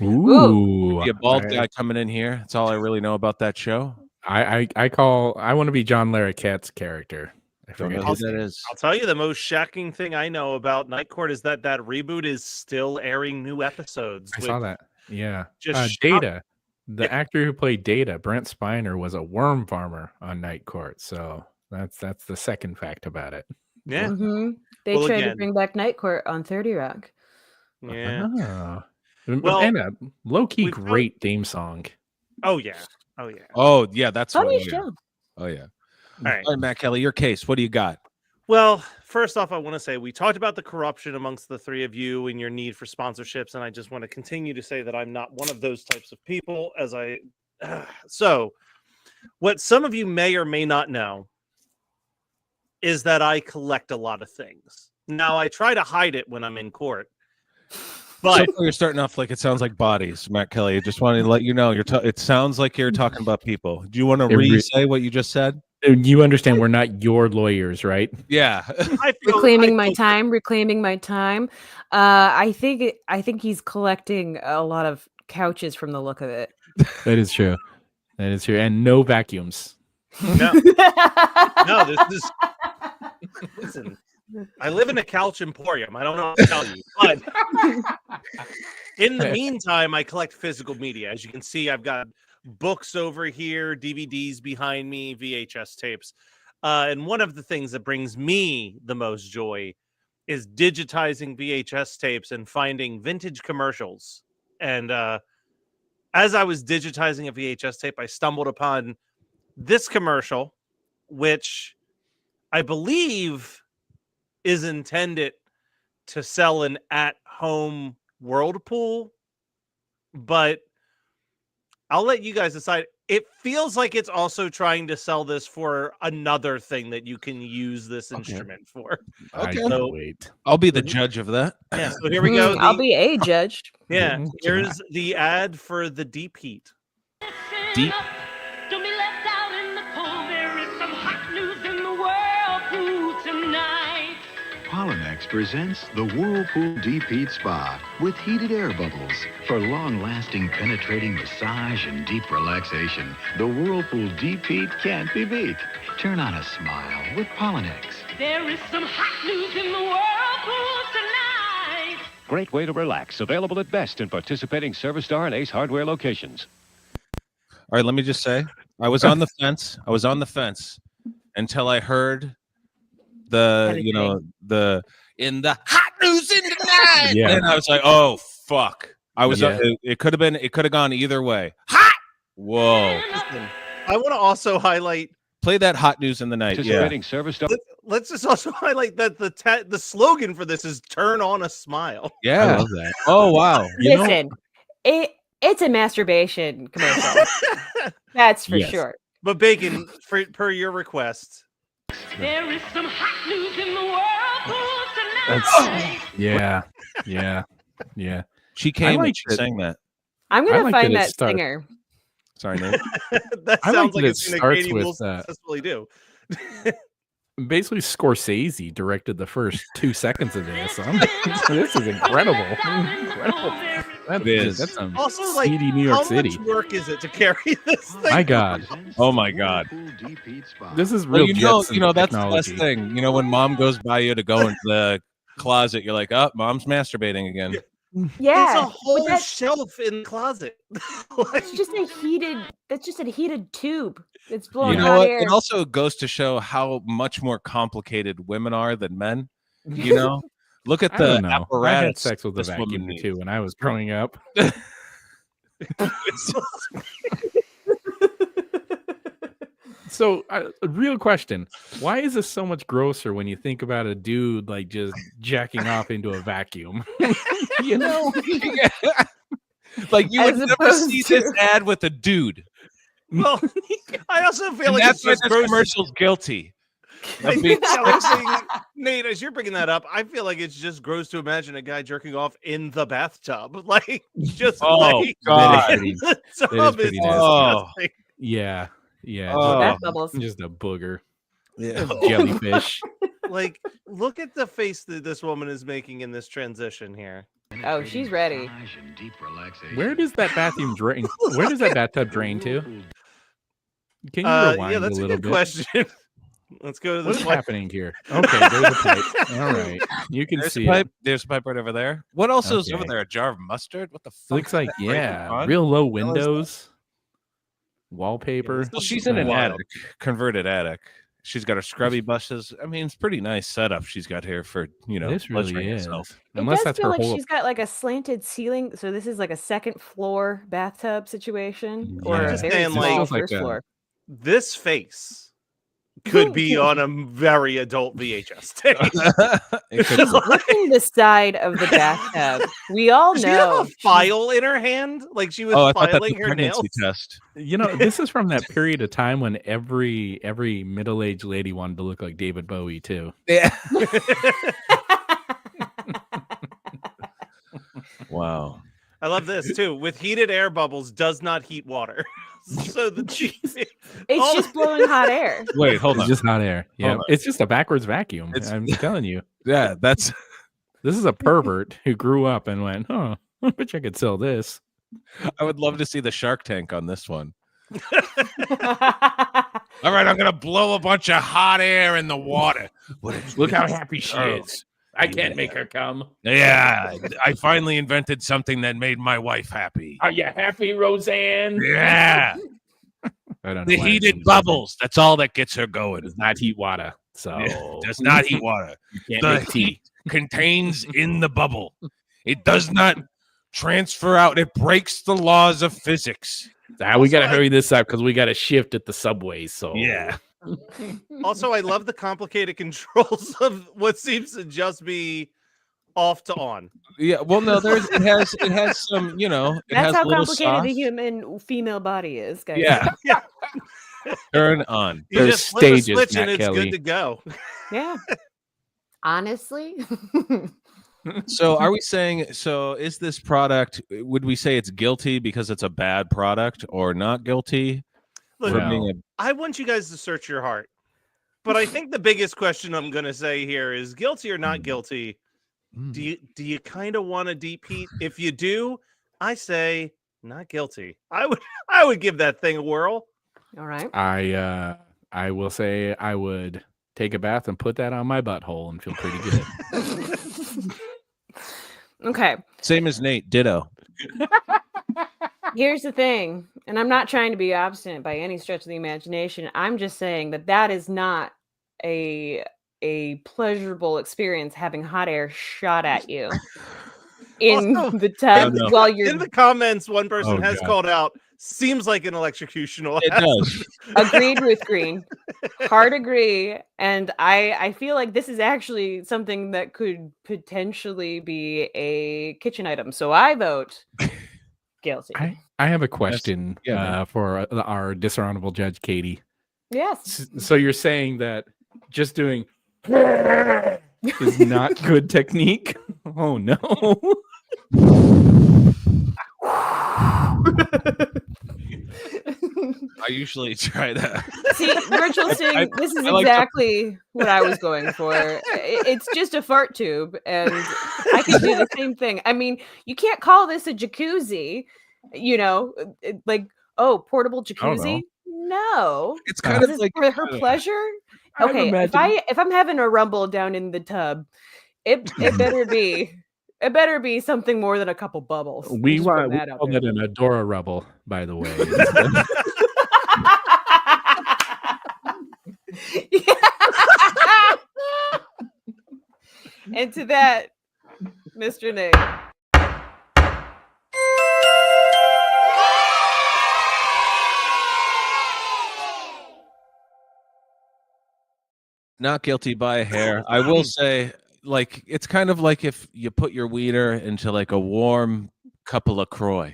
Ooh, Be a bald guy coming in here. That's all I really know about that show. I want to be John Larroquette's character. I Don't know forget who his that name. is. I'll tell you the most shocking thing I know about Night Court is that reboot is still airing new episodes. I saw that. Yeah. Just Data. The actor who played Data, Brent Spiner, was a worm farmer on Night Court. So that's the second fact about it. Yeah. Mhm. They Well, tried to again- bring back Night Court on 30 Rock. Yeah. Oh. Well, and a low-key we've got- great theme song. Oh yeah. Oh yeah, that's Funny what. show. Oh yeah. All right. All right, Matt Kelly, your case. What do you got? Well, first off, I want to say we talked about the corruption amongst the three of you and your need for sponsorships, and I just want to continue to say that I'm not one of those types of people. So, what some of you may or may not know is that I collect a lot of things. Now, I try to hide it when I'm in court, but So far you're starting off like it sounds like bodies, Matt Kelly. I just wanted to let you know it sounds like you're talking about people. Do you want to re-say what you just said? You understand we're not your lawyers, right? Yeah. Reclaiming my time. I think he's collecting a lot of couches from the look of it. That is true. And no vacuums. No, this is. Listen, I live in a couch emporium. I don't know what to tell you, but in the meantime, I collect physical media. As you can see, I've got books over here, DVDs behind me, VHS tapes. And one of the things that brings me the most joy is digitizing VHS tapes and finding vintage commercials. And as I was digitizing a VHS tape, I stumbled upon this commercial, which I believe is intended to sell an at-home whirlpool, but I'll let you guys decide. It feels like it's also trying to sell this for another thing that you can use this instrument for. Okay. So, wait. I'll be the judge of that. Yeah, so here we go. I'll be a judge. Yeah, Mhm. here's the ad for the Deep Heat. Deep. Don't be left out in the cold. There is some hot news in the whirlpool tonight. Pollinex presents the Whirlpool Deep Heat Spa with heated air bubbles for long-lasting penetrating massage and deep relaxation. The Whirlpool Deep Heat can't be beat. Turn on a smile with Pollinex. There is some hot news in the whirlpool tonight. Great way to relax. Available at best in participating Service Star and Ace Hardware locations. All right, let me just say, I was on the fence. Until I heard the in the hot news in the night. Yeah. And I was like, oh fuck. I was Yeah. it could have gone either way. Hot. Whoa. Listen, I want to also highlight. Play that hot news in the night. Yeah. Participating Service Star. Let's just also highlight that the slogan for this is "Turn on a smile." I Yeah. love that. Oh wow. Listen, it's a masturbation commercial. That's for Yes. sure. But Bacon, per your request, There is some hot news in the whirlpool tonight. Yeah. She came and like she that- sang that. I'm I gonna like find that it that starts- singer. Sorry, Nate. that I like sounds that like it it's something that starts Katie with, will successfully do. Basically, Scorsese directed the first 2 seconds of this. This is incredible. That It is. That's some Also, like, seedy New York how City. much work is it to carry this thing? My God, Oh my God. Deep Heat Spa. this is Well, real. that's the best technology. thing. When mom goes by you to go into the closet, you're like, oh, mom's masturbating again. Yeah, It's a whole that's shelf in the closet. Like, just a heated. That's just a heated tube. It's blowing You know hot what? air. It also goes to show how much more complicated women are than men. Look at I the don't know. I had apparatus sex with a this woman vacuum or needs. two when I was growing up. So, a real question: why is this so much grosser when you think about a dude like just jacking off into a vacuum? You know, Like you would As never opposed see this to- ad with a dude. Well, I also feel And like that's it's why just this gross. commercial's guilty. I of being think the other thing, Nate, as you're bringing that up, I feel like it's just gross to imagine a guy jerking off in the bathtub, like just Oh, like God. in the tub pretty is nasty. disgusting. yeah, Oh. Bath bubbles. just a booger, Yeah. a jellyfish. Like, look at the face that this woman is making in this transition here. Oh, she's ready. Massage and deep relaxation. Where does that bathroom drain? Where does that bathtub drain to? Can you rewind Yeah, that's a a little good bit? question. Let's go to What this is one. happening here? Okay, there's a pipe. All right, you can There's see a pipe. it. There's a pipe right over there. What else is over Okay. there? A jar of mustard? What the fuck? Looks is like that breaking on? real low hell is that? windows, wallpaper. this Well, is she's in an wild. attic, converted attic. She's got her scrubby buses. I mean, it's pretty nice setup she's got here for This really pleasuring is. herself. It Unless does that's feel her like whole. she's got like a slanted ceiling. So this is like a second floor bathtub situation, Yeah. or I'm a just very saying, small like- Feels like first a- floor. This face could be on a very adult VHS tape. It could She's be. licking the side of the bathtub. We all Does she have know. a file in her hand? Like she was Oh, I thought that's a filing her nails? pregnancy test. You know, this is from that period of time when every middle-aged lady wanted to look like David Bowie too. Yeah. Wow. I love this too. With heated air bubbles, does not heat water. So the It's just blowing hot air. Wait, hold It's on. just hot air. Yeah, on. it's just a backwards vacuum. It's- I'm telling you, Yeah, that's this is a pervert who grew up and went, "Huh, I bet I could sell this." I would love to see the Shark Tank on this one. All right, I'm gonna blow a bunch of hot air in the water. Look how happy she Oh. is. I can't make her come. Yeah, I finally invented something that made my wife happy. Are you happy, Roseanne? Yeah, I don't know. the why heated I'm bubbles. That's all that gets her going. does not heat water, so Does not heat water. You can't The make tea. heat contains in the bubble. It does not transfer out. It breaks the laws of physics. Ah, we gotta hurry this up because we got to shift at the subway. So Yeah. Also, I love the complicated controls of what seems to just be off to on. Yeah. Well, no, it has some, it That's has how a little complicated sauce. the human female body is, guys. Yeah. Yeah. Turn on. You There's just flip a stages, switch and Matt it's Kelly. good to go. Yeah. Honestly. So are we saying, is this product, would we say it's guilty because it's a bad product or not guilty? Look, for Well, being a I want you guys to search your heart. But I think the biggest question I'm going to say here is guilty or not guilty. Do you kind of want a deep heat? If you do, I say not guilty. I would give that thing a whirl. All right. I will say I would take a bath and put that on my butthole and feel pretty good. Okay. Same as Nate, ditto. Here's the thing, and I'm not trying to be obstinate by any stretch of the imagination. I'm just saying that is not a pleasurable experience having hot air shot at you in Also, the tub no. while In you're the comments, one person Oh, has God. called out, seems like an electrocutional. It does. agreed with Green. Hard agree. And I feel like this is actually something that could potentially be a kitchen item. So I vote guilty. I have a question Yeah, man. for our dishonorable judge, Katie. Yes. So you're saying that just doing is not good technique? Oh no. I usually try that. See, virtual sting, this is I like to- exactly what I was going for. It's just a fart tube, and I can do the same thing. I mean, you can't call this a jacuzzi, like, oh, portable don't know. jacuzzi? No. It's Is kind of this like for her pleasure? I'm Okay, imagining- if I'm having a rumble down in the tub, it better be something more than a couple bubbles. I'm We just putting want we that out call there. that an Adora Rebel, by the way. And to that, Mr. Nate. Not guilty by a hair. I will say, like, it's kind of like if you put your wiener into like a warm cup of LaCroix.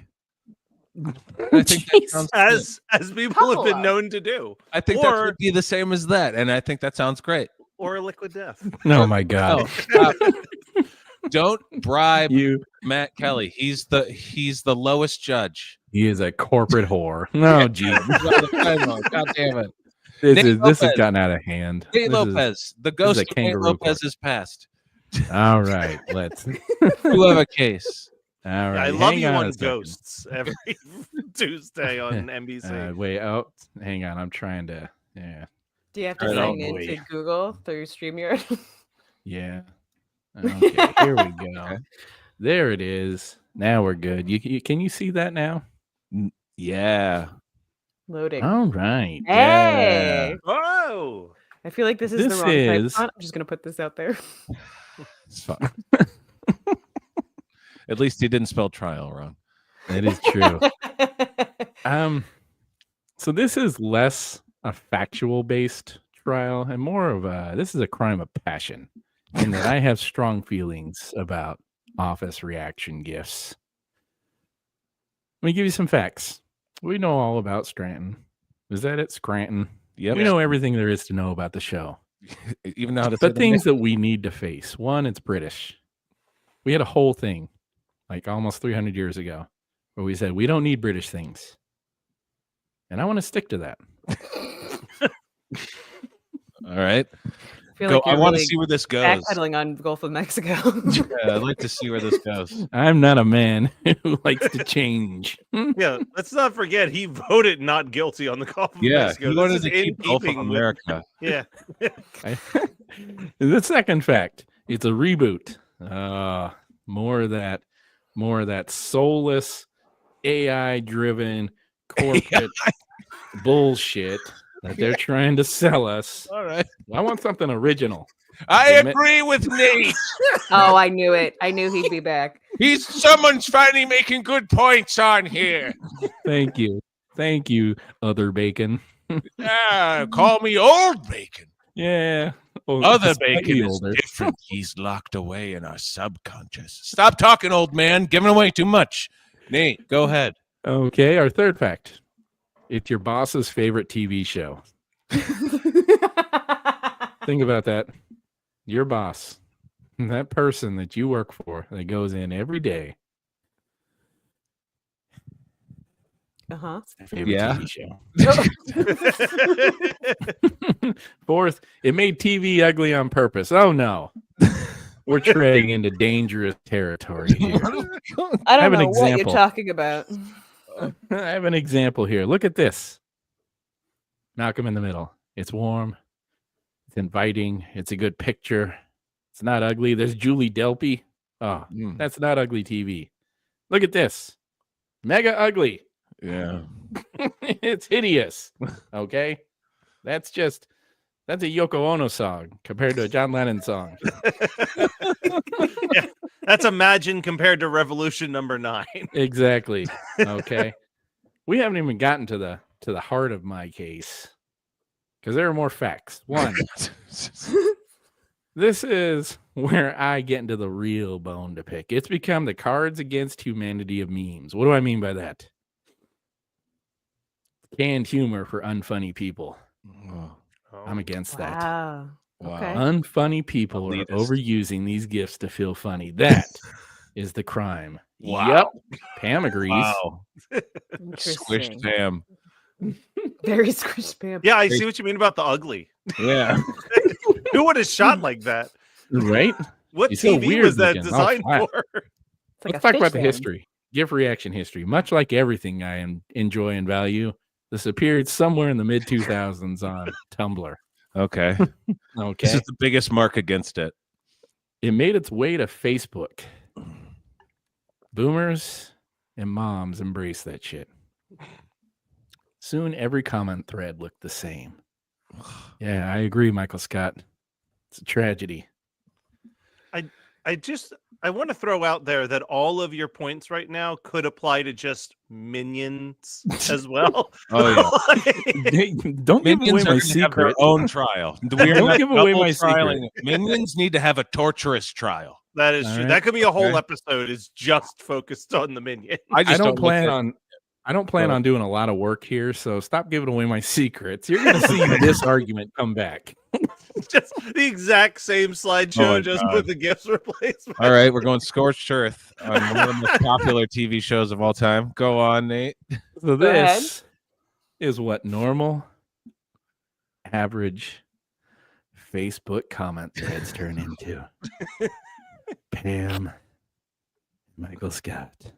I think that Jeez. sounds good. As people have been Couple of- known to do, I think that or would be the same as that, and I think that sounds great. or a liquid death. Oh my God. Oh, stop. Don't bribe You Matt Kelly. He's the lowest judge. he is a corporate whore. No, geez. God damn it. This Nate has Lopez. gotten out of hand. Nate This is- Lopez. The ghost a of Nate kangaroo Lopez court. is passed. all right, let's You have a case. all Yeah, right. I love hang you on on a second. Ghosts every Tuesday on NBC. Wait, oh, hang on. I'm trying to yeah. Do you have to I sign don't into Google through StreamYard? Yeah. Okay, here we go. Okay. There it is. Now we're good. You can you see that now? Yeah. Loading. All right. Hey, Oh, I feel like this is This the wrong type is- font. I'm just gonna put this out there. It's fine. At least he didn't spell trial wrong. That is true. So this is less a factual based trial and more of a this is a crime of passion in that I have strong feelings about office reaction gifts. Let me give you some facts. We know all about Scranton. Is that it? Scranton. Yep. We know everything there is to know about the show. Even now to say But the things that we need to face. One, it's British. We had a whole thing like almost 300 years ago where we said we don't need British things. And I want to stick to that. All right. I feel Go, like I you're want to really see where this goes. backpedaling on Gulf of Mexico. Yeah, I'd like to see where this goes. I'm not a man who likes to change. yeah. Let's not forget he voted not guilty on the Gulf of Yeah, Mexico. he This wanted is to in keep Gulf of keeping with- America. Yeah. The second fact, it's a reboot. More of that soulless, AI-driven corporate bullshit that they're trying to sell us. All right. I want something original. I Damn it. agree with Nate. Oh, I knew it. I knew he'd be back. Someone's finally making good points on here. Thank you, other bacon. Call me old bacon. Yeah. Well, Other slightly bacon is older. different. He's locked away in our subconscious. Stop talking, old man. Giving away too much. Nate, go ahead. Okay, our third fact. It's your boss's favorite TV show. Think about that. Your boss, that person that you work for that goes in every day, Uh-huh. their favorite Yeah. TV show. Fourth, it made TV ugly on purpose. Oh no. We're treading into dangerous territory here. I have don't an know what you're example. talking about. I have an example here. Look at this. Malcolm in the middle. It's warm. It's inviting. It's a good picture. It's not ugly. There's Julie Delpy. Oh, that's not ugly TV. Look at this. Mega ugly. Yeah. It's hideous. Okay. That's a Yoko Ono song compared to a John Lennon song. Yeah. That's Imagine compared to Revolution number 9. Exactly. Okay. We haven't even gotten to the heart of my case because there are more facts. One, this is where I get into the real bone to pick. It's become the Cards Against Humanity of memes. What do I mean by that? Canned humor for unfunny people. I'm against that. Wow. Wow. Okay. Unfunny people Elitist. are overusing these gifts to feel funny. That is the crime. Wow. Yep. Pam agrees. Wow. Squished Interesting. Pam. Very squished Pam. Yeah, I see what you mean about the ugly. Yeah. Who would have shot like that? Right? What He's so TV weird was that looking. Oh, designed wow. for? It's like Let's a talk about fish the fan. history. Gift reaction history. Much like everything I enjoy and value, this appeared somewhere in the mid 2000s on Tumblr. Okay. This Okay. is the biggest mark against it. It made its way to Facebook. Boomers and moms embrace that shit. Soon every comment thread looked the same. Yeah, I agree, Michael Scott. It's a tragedy. I want to throw out there that all of your points right now could apply to just minions as well. Oh yeah, Don't give away minions are my going to have their secret. own trial. We are Don't not give away double my secret. trialing. Minions need to have a torturous trial. That is All true. right. That could be a whole Okay. episode is just focused on the minion. I just don't look plan at- on. I don't plan Well- on doing a lot of work here, so stop giving away my secrets. You're going to see this argument come back. Just the exact same slideshow, my just God. with the gifts replaced. All right, we're going scorched earth on one of the most popular TV shows of all time. Go on, Nate. So Go ahead. this is what normal, average Facebook comment threads turn into. Pam, Michael Scott, and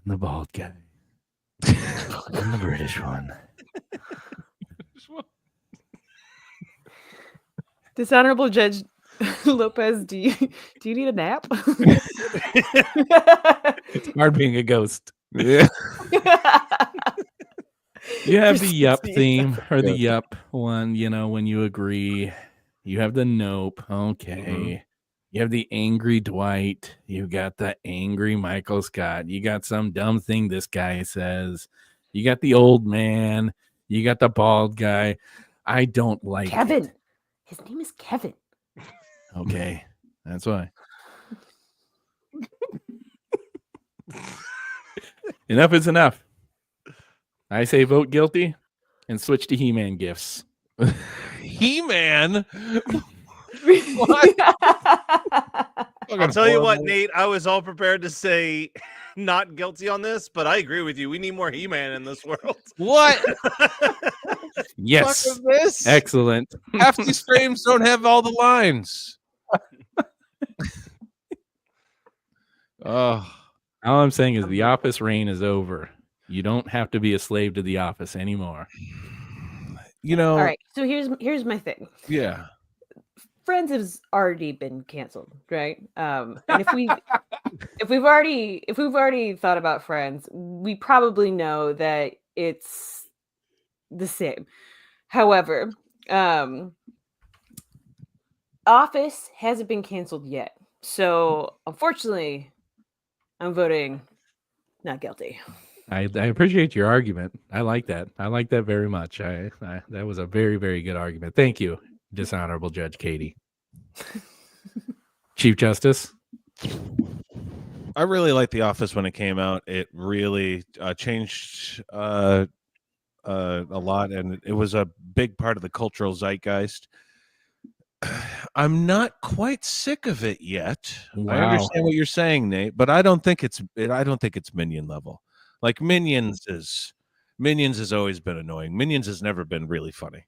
the bald guy, and the British one. Dishonorable Judge Lopez, do you need a nap? It's hard being a ghost. Yeah. You have the yup Consistency. theme or the Yeah. yup one, when you agree. You have the nope. Okay. You have the angry Dwight. You got the angry Michael Scott. You got some dumb thing this guy says. You got the old man. You got the bald guy. I don't like Kevin. it. His name is Kevin. Okay. That's why. Enough is enough. I say vote guilty and switch to He-Man gifts. He-Man. I'll tell you what, Nate, I was all prepared to say not guilty on this, but I agree with you. We need more He-Man in this world. What? Yes. Fuck is this? Excellent. Half these frames don't have all the lines. Oh, All I'm saying is the office reign is over. You don't have to be a slave to the office anymore. you know. All right. So here's my thing. Yeah. Friends has already been canceled, right? And if we've already thought about Friends, we probably know that it's the same. However, Office hasn't been canceled yet. So unfortunately, I'm voting not guilty. I appreciate your argument. I like that. I like that very much. That was a very, very good argument. Thank you, dishonorable Judge Katie. Chief Justice. I really liked The Office when it came out. It really changed a lot, and it was a big part of the cultural zeitgeist. I'm not quite sick of it yet. Wow. I understand what you're saying, Nate, but I don't think it's Minion level. Like Minions has always been annoying. Minions has never been really funny.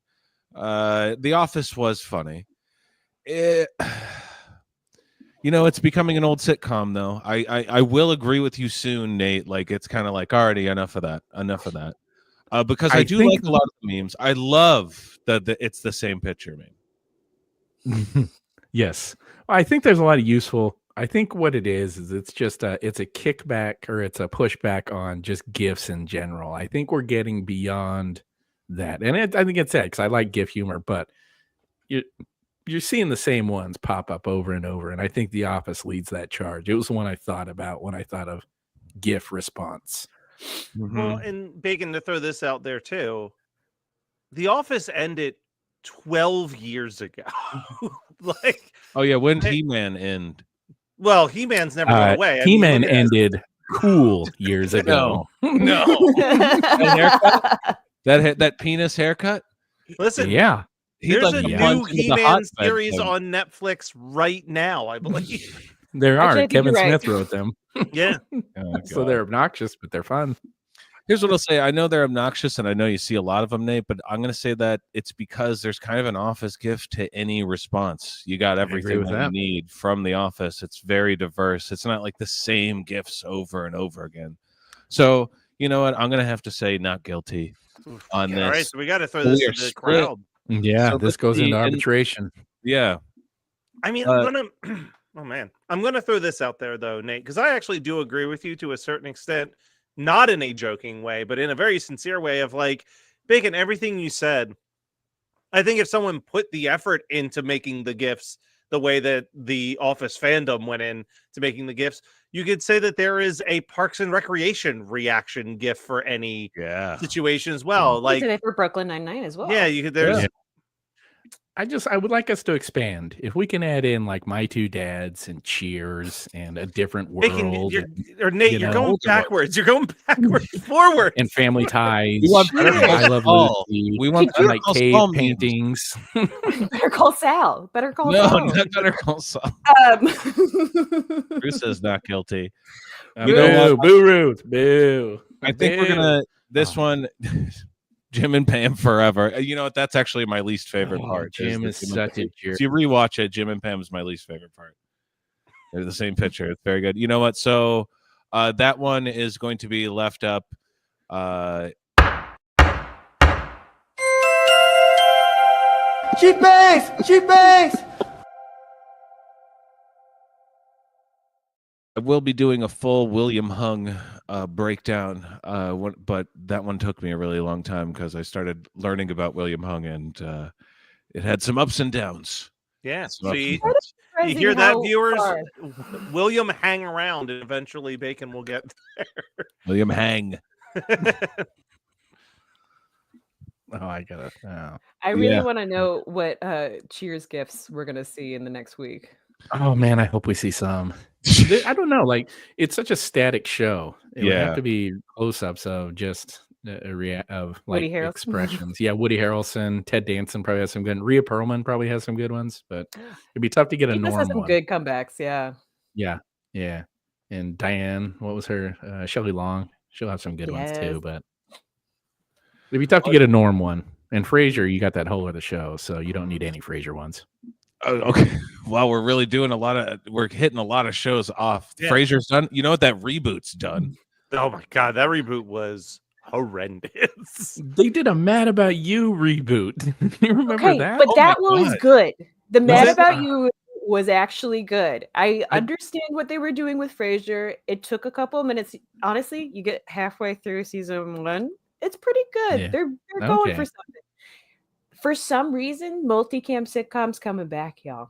The Office was funny. It's becoming an old sitcom though. I will agree with you soon, Nate. Like it's kind of like already enough of that. Because I do think- like a lot of the memes. I love that it's the same picture meme. Yes. I think there's a lot of useful. I think what it is it's just it's a kickback or it's a pushback on just GIFs in general. I think we're getting beyond that. And I think it's sad because I like GIF humor, but you're seeing the same ones pop up over and over. And I think The Office leads that charge. It was the one I thought about when I thought of GIF response. Well, and Bacon, to throw this out there too, The Office ended 12 years ago. Like, Oh yeah, when did He-Man end? well, He-Man's never gone away. I mean, He-Man look at- ended cool years ago. No. That penis haircut? Listen, Yeah. He there's like a yeah. new plunged into the He-Man hotbed series thing. on Netflix right now, I believe. There Actually, I are. think Kevin you're right. Smith wrote them. Yeah. Oh, So God. they're obnoxious, but they're fun. Here's what I'll say. I know they're obnoxious, and I know you see a lot of them, Nate, but I'm going to say that it's because there's kind of an Office gift to any response. You got agree everything with that you that. need from The Office. It's very diverse. It's not like the same gifts over and over again. So, you know what? I'm going to have to say not guilty on All this. right, so we got to throw We this are into the split. crowd. Yeah, So this let's goes see, into and- arbitration. Yeah. I mean, I'm gonna oh man. I'm gonna throw this out there though, Nate, because I actually do agree with you to a certain extent, not in a joking way, but in a very sincere way of like, Bacon, everything you said. I think if someone put the effort into making the gifts the way that the Office fandom went in to making the GIFs, you could say that there is a Parks and Recreation reaction GIF for any situation as well. Like Like for Brooklyn Nine-Nine as well. yeah, you could. There's I would like us to expand. If we can add in like My Two Dads and Cheers and A Different World, Nate, you're going backwards. You're going backwards, forward. And Family Ties. We want Better Call I Love Saul. Lucy. We want and Better like Call cave Saul memes. paintings. Better Call Sal. Better Call No, Sal. not Better Call Saul. Bruce is not guilty. Boo, boo, Ruth, boo. I think we're gonna this one. Jim and Pam forever. You know what? That's actually my least favorite part. Jim is such a jerk. If you rewatch it, Jim and Pam is my least favorite part. They're the same picture. It's very good. You know what? So that one is going to be left up. Cheap base. I will be doing a full William Hung breakdown, but that one took me a really long time because I started learning about William Hung, and it had some ups and downs. Yeah, Some so ups you and downs. hear that, viewers? William hang around, and eventually Bacon will get there. William Hang. Oh, I gotta. I really want to know what Cheers gifts we're gonna see in the next week. Oh man, I hope we see some. I don't know. Like, it's such a static show. It would have to be close-ups of just of like Woody Harrelson. expressions. Yeah, Woody Harrelson, Ted Danson probably has some good. Rhea Perlman probably has some good ones, but it'd be tough to get a He does normal have some one. good comebacks. Yeah. Yeah. And Diane, what was her? Shelley Long. She'll have some good ones too, Yes. but it'd be tough to get a norm one. And Frasier, you got that whole other show, so you don't need any Frasier ones. Oh, okay. Wow, we're really doing we're hitting a lot of shows off. Yeah. Frasier's done. You know what? That reboot's done. Oh my god, that reboot was horrendous. They did a Mad About You reboot. You remember Okay, that? but Oh that my was God. good. The Mad it? About You was actually good. I understand what they were doing with Frasier. It took a couple of minutes. Honestly, you get halfway through season 1, it's pretty good. Yeah. They're going Okay. for something. For some reason, multicam sitcoms coming back, y'all.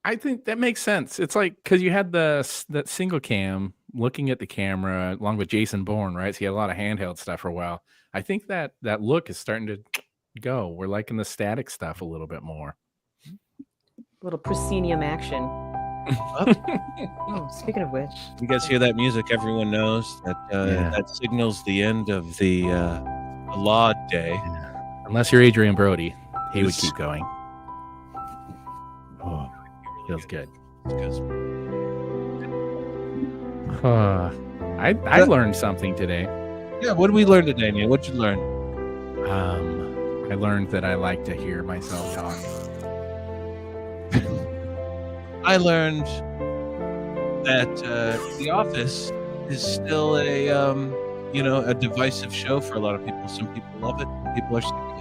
I think that makes sense. It's like because you had that single cam looking at the camera along with Jason Bourne, right? So you had a lot of handheld stuff for a while. I think that look is starting to go. We're liking the static stuff a little bit more. Little proscenium action. Oh, speaking of which, You guys hear that music? Everyone knows that that signals the end of the laud day. Unless you're Adrian Brody, he would This- keep going. Oh, feels good. I learned something today. Yeah, what did we learn today, Neil? What'd you learn? I learned that I like to hear myself talk. I learned that The Office is still a divisive show for a lot of people. Some people love it, and people are sick of it.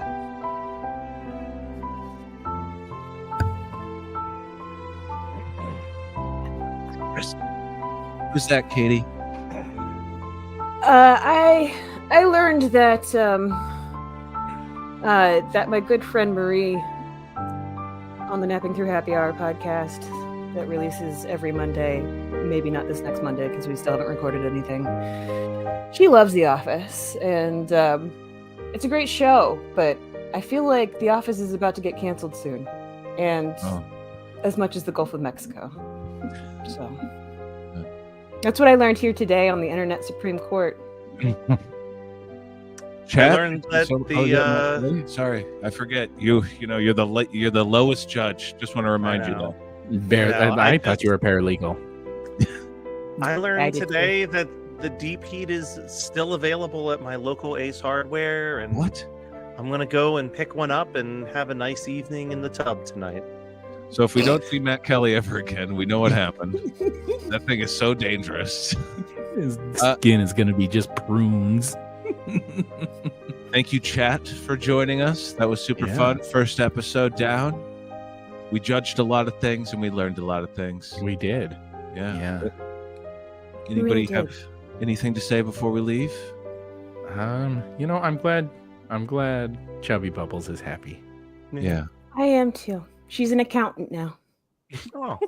Who's that, Katie? I learned that that my good friend Marie on the Napping Through Happy Hour podcast that releases every Monday, maybe not this next Monday because we still haven't recorded anything. She loves The Office, and it's a great show, but I feel like The Office is about to get canceled soon, and as much as the Gulf of Mexico. So that's what I learned here today on the Internet Supreme Court. Chat? I learned that sorry, I forget. You're the lowest judge. Just want to remind you that. I thought you were a paralegal. I I learned did today that the deep heat is still available at my local Ace Hardware, and What? I'm gonna go and pick one up and have a nice evening in the tub tonight. So if we don't see Matt Kelly ever again, we know what happened. That thing is so dangerous. His skin is going to be just prunes. Thank you, chat, for joining us. That was super fun. First episode down. We judged a lot of things and we learned a lot of things. We did. Yeah. Yeah. Anybody did. have anything to say before we leave? I'm glad Chubby Bubbles is happy. Yeah. I am too. She's an accountant now. Oh.